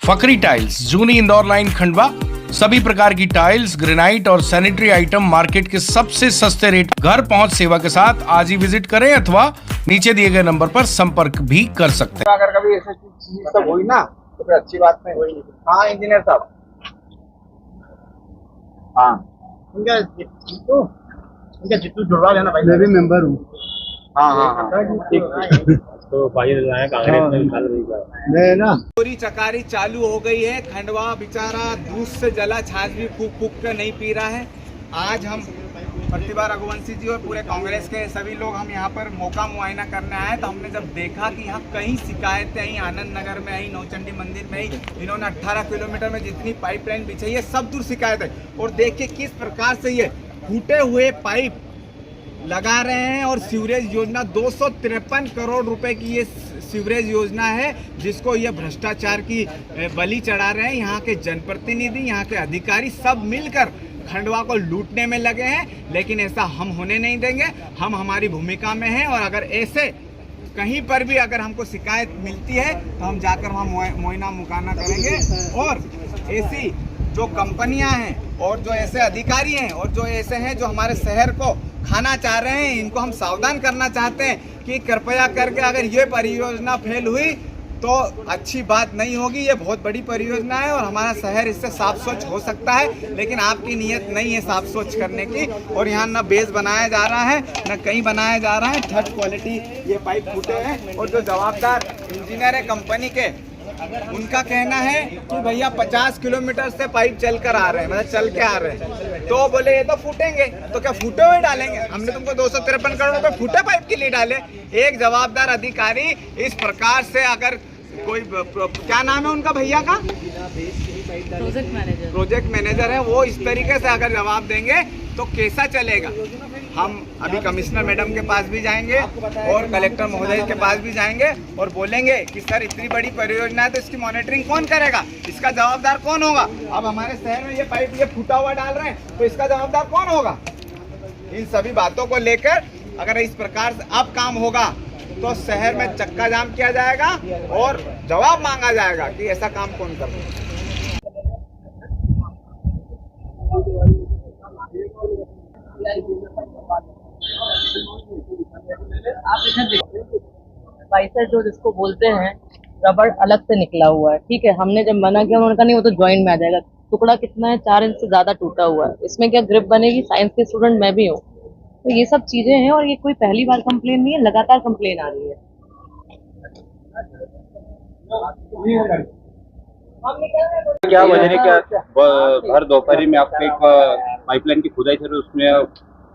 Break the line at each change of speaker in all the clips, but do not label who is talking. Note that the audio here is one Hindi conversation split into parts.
फकरी टाइल्स, जूनी इंदौर लाइन, खंडवा। सभी प्रकार की टाइल्स, ग्रेनाइट और सैनिटरी आइटम मार्केट के सबसे सस्ते रेट, घर पहुंच सेवा के साथ आज ही विजिट करें अथवा नीचे दिए गए नंबर पर संपर्क भी कर सकते हैं।
अगर कभी ऐसी चीज सब हुई ना तो फिर अच्छी बात नहीं हुई। हाँ इंजीनियर साहब, हाँ इनका जितू जुड़वा लेना भाई, मैं भी मेंबर हूँ। हाँ हाँ हाँ ठीक तो भाई कांग्रेस में मैं ना
चोरी चकारी चालू हो गई है। खंडवा बेचारा दूध से जला, छाछ भी फूक फूक कर नहीं पी रहा है। आज हम प्रतिभा रघुवंशी जी और पूरे कांग्रेस के सभी लोग हम यहाँ पर मौका मुआयना करने आए, तो हमने जब देखा कि यहाँ कई शिकायतें आई, आनंद नगर में आई, नौचंडी मंदिर में आई, इन्होंने 18 किलोमीटर में जितनी पाइपलाइन बिछाई है सब दूर शिकायत है। और देखिए किस प्रकार से ये फूटे हुए पाइप लगा रहे हैं। और सीवरेज योजना 253 करोड़ रुपए की ये सीवरेज योजना है, जिसको ये भ्रष्टाचार की बलि चढ़ा रहे हैं। यहाँ के जनप्रतिनिधि, यहाँ के अधिकारी सब मिलकर खंडवा को लूटने में लगे हैं, लेकिन ऐसा हम होने नहीं देंगे। हम हमारी भूमिका में हैं और अगर ऐसे कहीं पर भी अगर हमको शिकायत मिलती है तो हम जाकर वहाँ मुआयना मुकाना करेंगे। और ऐसी जो कंपनियां हैं और जो ऐसे अधिकारी हैं और जो ऐसे हैं जो हमारे शहर को खाना चाह रहे हैं, इनको हम सावधान करना चाहते हैं कि कृपया करके अगर ये परियोजना फेल हुई तो अच्छी बात नहीं होगी। ये बहुत बड़ी परियोजना है और हमारा शहर इससे साफ स्वच्छ हो सकता है, लेकिन आपकी नीयत नहीं है साफ स्वच्छ करने की। और यहाँ न बेस बनाया जा रहा है न कहीं बनाया जा रहा है, थर्ड क्वालिटी ये पाइप फूटे हैं। और जो जवाबदार इंजीनियर है कंपनी के, उनका कहना है कि भैया 50 किलोमीटर से पाइप चल कर आ रहे हैं, मतलब चल के आ रहे हैं, तो बोले ये तो फूटेंगे, तो क्या फूटे हुए डालेंगे? हमने तुमको 253 करोड़ रुपए फूटे पाइप के लिए डाले। एक जवाबदार अधिकारी इस प्रकार से अगर कोई, क्या नाम है उनका भैया का, प्रोजेक्ट मैनेजर है, वो इस तरीके से अगर जवाब देंगे तो कैसा चलेगा। हम अभी कमिश्नर मैडम के पास भी जाएंगे और कलेक्टर महोदय के पास भी जाएंगे और बोलेंगे कि सर इतनी बड़ी परियोजना है तो इसकी मॉनिटरिंग कौन करेगा, इसका जवाबदार कौन होगा। अब हमारे शहर में ये पाइप ये फूटा हुआ डाल रहे हैं तो इसका जवाबदार कौन होगा। इन सभी बातों को लेकर अगर इस प्रकार से अब काम होगा तो शहर में चक्का जाम किया जाएगा और जवाब मांगा जाएगा कि ऐसा काम कौन कर रहा है।
पैसा जो जिसको बोलते हैं रबड़ अलग से निकला हुआ है, ठीक है। हमने जब मना किया उन्होंने कहा नहीं वो तो जॉइंट में आ जाएगा। टुकड़ा कितना है, 4 इंच से ज्यादा टूटा हुआ है, इसमें क्या ग्रिप बनेगी। साइंस के स्टूडेंट मैं भी हूँ, तो ये सब चीजें हैं। और ये कोई पहली बार कंप्लेन नहीं है, लगातार कंप्लेन आ रही है।
क्या वजह है, क्या भर दोपहरी में आपको एक पाइपलाइन की खुदाई कर उसमें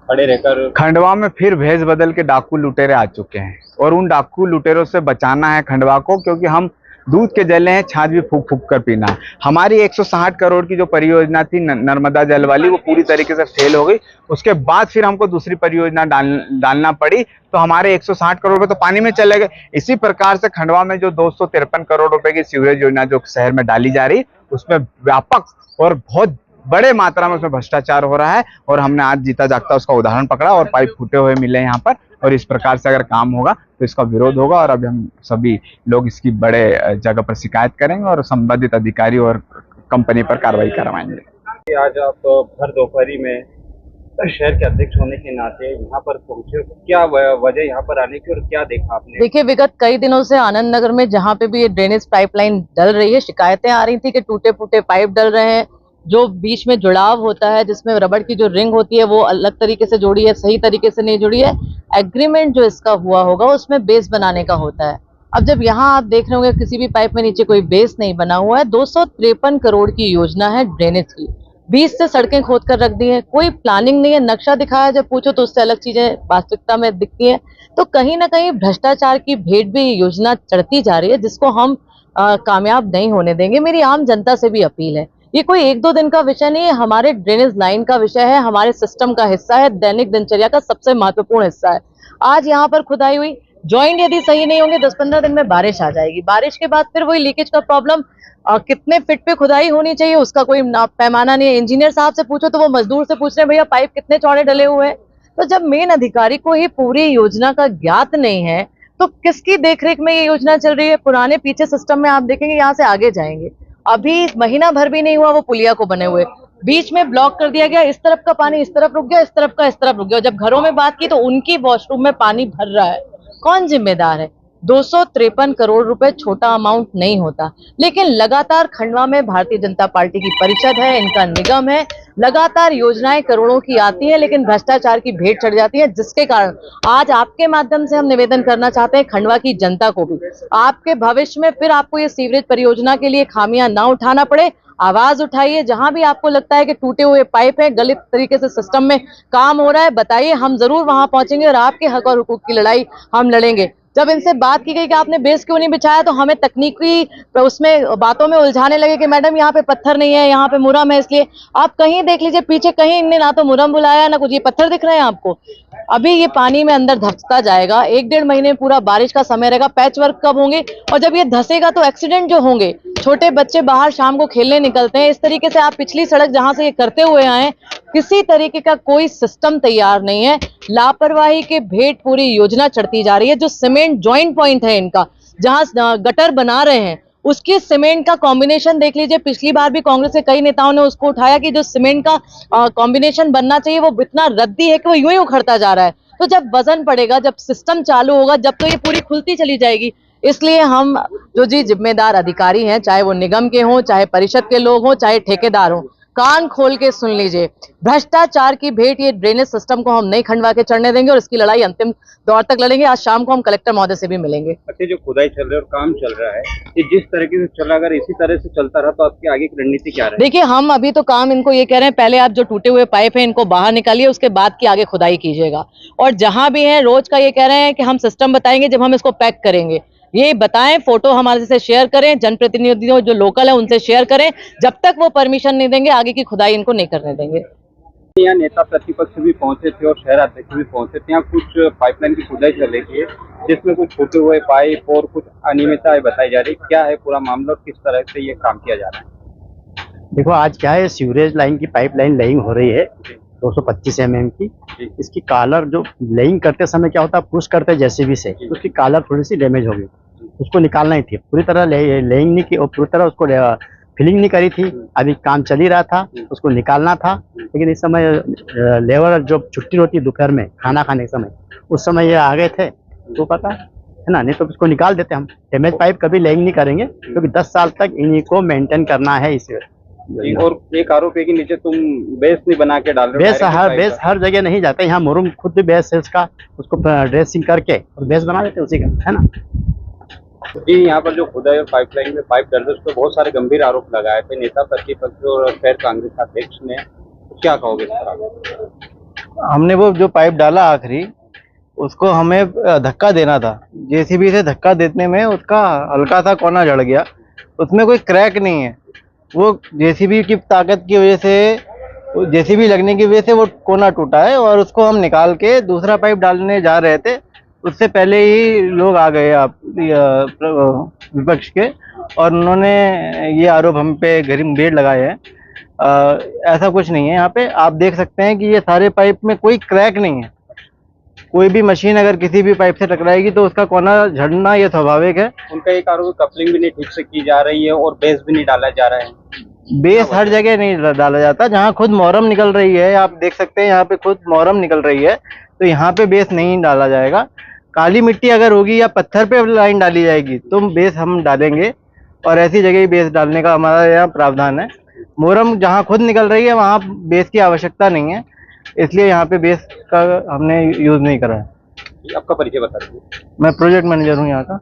खड़े रहकर
खंडवा में फिर भेष बदल के डाकू लुटेरे आ चुके हैं और उन डाकू लुटेरों से बचाना है खंडवा को, क्योंकि हम दूध के जले हैं, छाछ भी फूक फूक कर पीना है। हमारी 160 करोड़ की जो परियोजना थी नर्मदा जल वाली, वो पूरी तरीके से फेल हो गई। उसके बाद फिर हमको दूसरी परियोजना डालना पड़ी, तो हमारे 160 करोड़ रुपए तो पानी में चले गए। इसी प्रकार से खंडवा में जो 253 करोड़ रुपए की सीवरेज योजना जो शहर में डाली जा रही, उसमें व्यापक और बहुत बड़े मात्रा में उसमें भ्रष्टाचार हो रहा है। और हमने आज जीता जागता उसका उदाहरण पकड़ा और पाइप फूटे हुए मिले यहाँ पर। और इस प्रकार से अगर काम होगा तो इसका विरोध होगा और अभी हम सभी लोग इसकी बड़े जगह पर शिकायत करेंगे और संबंधित अधिकारी और कंपनी पर कार्रवाई करवाएंगे।
आज आप भर दोपहरी में शहर के अध्यक्ष होने के नाते यहाँ पर पहुंचे, क्या वजह यहाँ पर आने की और क्या देखा आपने?
देखिए, विगत कई दिनों से आनंद नगर में जहाँ पे भी ये ड्रेनेज पाइपलाइन डल रही है, शिकायतें आ रही थी कि टूटे फूटे पाइप डल रहे हैं। जो बीच में जुड़ाव होता है, जिसमें रबड़ की जो रिंग होती है वो अलग तरीके से जोड़ी है, सही तरीके से नहीं जुड़ी है। एग्रीमेंट जो इसका हुआ होगा उसमें बेस बनाने का होता है। अब जब यहाँ आप देख रहे होंगे किसी भी पाइप में नीचे कोई बेस नहीं बना हुआ है। 253 करोड़ की योजना है ड्रेनेज की, 20 से सड़कें खोद कर रख दी है, कोई प्लानिंग नहीं है। नक्शा दिखाया जब पूछो तो उससे अलग चीजें वास्तविकता में दिखती है। तो कहीं ना कहीं भ्रष्टाचार की भेंट भी ये योजना चढ़ती जा रही है, जिसको हम कामयाब नहीं होने देंगे। मेरी आम जनता से भी अपील है, ये कोई 1-2 दिन का विषय नहीं है, हमारे ड्रेनेज लाइन का विषय है, हमारे सिस्टम का हिस्सा है, दैनिक दिनचर्या का सबसे महत्वपूर्ण हिस्सा है। आज यहाँ पर खुदाई हुई, जॉइंट यदि सही नहीं होंगे 10-15 दिन में बारिश आ जाएगी। बारिश के बाद फिर वही लीकेज का प्रॉब्लम। कितने फीट पे खुदाई होनी चाहिए उसका कोई पैमाना नहीं है। इंजीनियर साहब से पूछो तो वो मजदूर से पूछ रहे हैं भैया पाइप कितने चौड़े डले हुए हैं। तो जब मेन अधिकारी को ही पूरी योजना का ज्ञात नहीं है तो किसकी देखरेख में ये योजना चल रही है। पुराने पीछे सिस्टम में आप देखेंगे यहाँ से आगे जाएंगे अभी महीना भर भी नहीं हुआ वो पुलिया को बने हुए, बीच में ब्लॉक कर दिया गया। इस तरफ का पानी इस तरफ रुक गया, इस तरफ का इस तरफ रुक गया। जब घरों में बात की तो उनकी वॉशरूम में पानी भर रहा है, कौन जिम्मेदार है? 253 करोड़ रुपए छोटा अमाउंट नहीं होता, लेकिन लगातार खंडवा में भारतीय जनता पार्टी की परिषद है, इनका निगम है, लगातार योजनाएं करोड़ों की आती हैं, लेकिन भ्रष्टाचार की भेंट चढ़ जाती है, जिसके कारण आज आपके माध्यम से हम निवेदन करना चाहते हैं खंडवा की जनता को भी, आपके भविष्य में फिर आपको ये सीवरेज परियोजना के लिए खामियां ना उठाना पड़े। आवाज उठाइए, जहां भी आपको लगता है कि टूटे हुए पाइप है, गलत तरीके से सिस्टम में काम हो रहा है, बताइए, हम जरूर वहां पहुंचेंगे और आपके हक और हुकूक की लड़ाई हम लड़ेंगे। जब इनसे बात की गई कि आपने बेस क्यों नहीं बिछाया, तो हमें तकनीकी उसमें बातों में उलझाने लगे कि मैडम यहाँ पे पत्थर नहीं है, यहाँ पे मुरम है। इसलिए आप कहीं देख लीजिए पीछे, कहीं इनने ना तो मुरम बुलाया ना कुछ, ये पत्थर दिख रहे हैं आपको। अभी ये पानी में अंदर धंसता जाएगा, 1-1.5 महीने पूरा बारिश का समय रहेगा, पैच वर्क कब होंगे, और जब ये धंसेगा तो एक्सीडेंट जो होंगे, छोटे बच्चे बाहर शाम को खेलने निकलते हैं, इस तरीके से आप पिछली सड़क जहां से ये करते हुए आए, किसी तरीके का कोई सिस्टम तैयार नहीं है, लापरवाही के भेंट पूरी योजना चढ़ती जा रही है। जो सीमेंट जॉइंट पॉइंट है इनका, जहां गटर बना रहे हैं, उसकी सीमेंट का कॉम्बिनेशन देख लीजिए। पिछली बार भी कांग्रेस के कई नेताओं ने उसको उठाया कि जो सीमेंट का कॉम्बिनेशन बनना चाहिए वो इतना रद्दी है कि वो यूं ही उखड़ता जा रहा है। तो जब वजन पड़ेगा, जब सिस्टम चालू होगा, जब तो ये पूरी खुलती चली जाएगी। इसलिए हम जो जी जिम्मेदार अधिकारी हैं, चाहे वो निगम के हों, चाहे परिषद के लोग हों, चाहे ठेकेदार हों, कान खोल के सुन लीजिए, भ्रष्टाचार की भेंट ये ड्रेनेज सिस्टम को हम नहीं खंडवा के चढ़ने देंगे और इसकी लड़ाई अंतिम दौर तक लड़ेंगे। आज शाम को हम कलेक्टर महोदय से भी मिलेंगे।
अच्छा, जो खुदाई चल रही है और काम चल रहा है, ये जिस तरीके से चला, अगर इसी तरह से चलता रहा तो आपकी आगे की रणनीति क्या रहेगी?
देखिए, हम अभी तो काम इनको ये कह रहे हैं, पहले आप जो टूटे हुए पाइप हैं इनको बाहर निकालिए, उसके बाद की आगे खुदाई कीजिएगा। और जहां भी है रोज का ये कह रहे हैं कि हम सिस्टम बताएंगे जब हम इसको पैक करेंगे। ये बताएं, फोटो हमारे से शेयर करें, जनप्रतिनिधियों जो लोकल है उनसे शेयर करें। जब तक वो परमिशन नहीं देंगे, आगे की खुदाई इनको नहीं करने देंगे।
यहाँ नेता प्रतिपक्ष भी पहुंचे थे और शहर अध्यक्ष भी पहुंचे थे। यहाँ कुछ पाइपलाइन की खुदाई चल रही है, जिसमें कुछ टूटे हुए पाइप और कुछ अनियमितताएं बताई जा रही है। क्या है पूरा मामला और किस तरह से ये काम किया जा रहा है?
देखो, आज क्या है, सीवरेज लाइन की पाइपलाइन लेइंग हो रही है 225 mm की। इसकी कॉलर जो लेइंग करते समय क्या होता है, पुश करते जेसीबी से, तो उसकी कॉलर थोड़ी सी डैमेज हो गई, उसको निकालना ही थी। पूरी तरह लेइंग नहीं की और पूरी तरह उसको फिलिंग नहीं करी थी। अभी काम चल ही रहा था, उसको निकालना था, लेकिन इस समय लेबर जो छुट्टी होती है दोपहर में खाना खाने के समय, उस समय ये आ गए थे, तो पता है ना, नहीं तो उसको निकाल देते हम। डैमेज पाइप कभी लेइंग नहीं करेंगे, क्योंकि 10 साल तक इन्हीं को मेंटेन करना है। इसे
और एक आरोप है कि नीचे तुम बेस नहीं बना के डाल रहे हो।
बेस हर जगह नहीं जाता, यहाँ मुरुम खुद भी बेस है उसका, उसको ड्रेसिंग करके और बेस बना देते उसी का, है ना।
जी, यहाँ पर जो खुदाई और पाइपलाइन में पाइप डल रहे, उस पर बहुत सारे गंभीर आरोप लगाए थे नेता प्रतिपक्ष और शहर कांग्रेस अध्यक्ष ने। तो क्या कहोगे इस पर?
हमने वो जो पाइप डाला आखिरी, उसको हमें धक्का देना था। जेसीबी से धक्का देने में उसका हल्का सा कोना जड़ गया, उसमें कोई क्रैक नहीं है। वो जेसीबी की ताकत की वजह से, जेसीबी लगने की वजह से वो कोना टूटा है, और उसको हम निकाल के दूसरा पाइप डालने जा रहे थे, उससे पहले ही लोग आ गए आप विपक्ष के, और उन्होंने ये आरोप हम पे गंभीर लगाए हैं। ऐसा कुछ नहीं है। यहाँ पे आप देख सकते हैं कि ये सारे पाइप में कोई क्रैक नहीं है। कोई भी मशीन अगर किसी भी पाइप से टकराएगी तो उसका कोना झड़ना ये स्वाभाविक है।
उनका एक आरोप, कपलिंग भी नहीं ठीक से की जा रही है और बेस भी नहीं डाला जा रहा है।
बेस हर जगह नहीं डाला जाता, जहाँ खुद मोरम निकल रही है, आप देख सकते हैं यहाँ पे खुद मोरम निकल रही है, तो यहाँ पे बेस नहीं डाला जाएगा। काली मिट्टी अगर होगी या पत्थर पे लाइन डाली जाएगी तो बेस हम डालेंगे, और ऐसी जगह ही बेस डालने का हमारा यहाँ प्रावधान है। मोरम जहाँ खुद निकल रही है वहाँ बेस की आवश्यकता नहीं है, इसलिए यहाँ पे बेस का हमने यूज नहीं करा है।
आपका परिचय बता दीजिए।
मैं प्रोजेक्ट मैनेजर हूँ यहाँ का।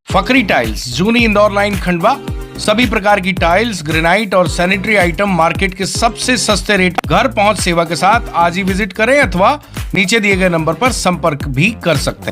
फकरी टाइल्स, जूनी इंदौर लाइन खंडवा। सभी प्रकार की टाइल्स, ग्रेनाइट और सैनिटरी आइटम मार्केट के सबसे सस्ते रेट, घर पहुंच सेवा के साथ आज ही विजिट करें अथवा नीचे दिए गए नंबर पर संपर्क भी कर सकते हैं।